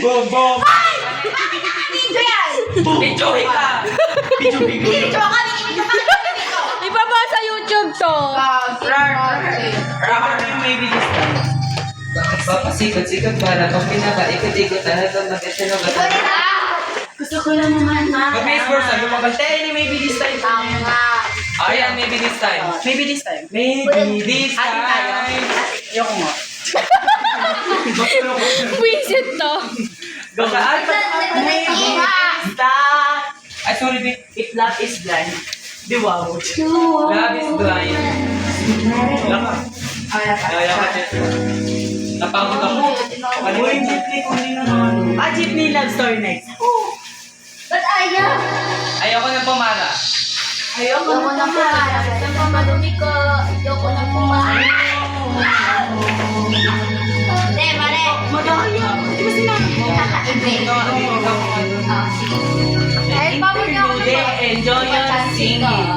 Bobo! Video yan! Video ka! Video bigo. Video ka! Video ka! Ibaba sa YouTube to. Maybe this time. Papasikot-sikot para pag pinaka-ikot-ikot talagang magkasinog at Gusto ko lang naman Pag may scores na, lumabas. Maybe this time. Tama. Ayan, maybe this time. Maybe this time. Maybe this Atin tayo. time. Ayoko nga. Wisit to. Basta, maybe this time. Ay, sorry, babe. If love is blind, di wow. Love is blind. Laka. Kaya ka, napagod ako. Uy, jeepney ko din naman. Jeepney love story next. Ba't ayaw? Ayoko na pumara. Ayoko na pumarap. Saan pa madumi ko? Ayoko na pumarap. Hindi, mare. Madaya. Di ba sinabi? Kakaibig. Sige. Kahit pa mo niya ako Enjoy your singing.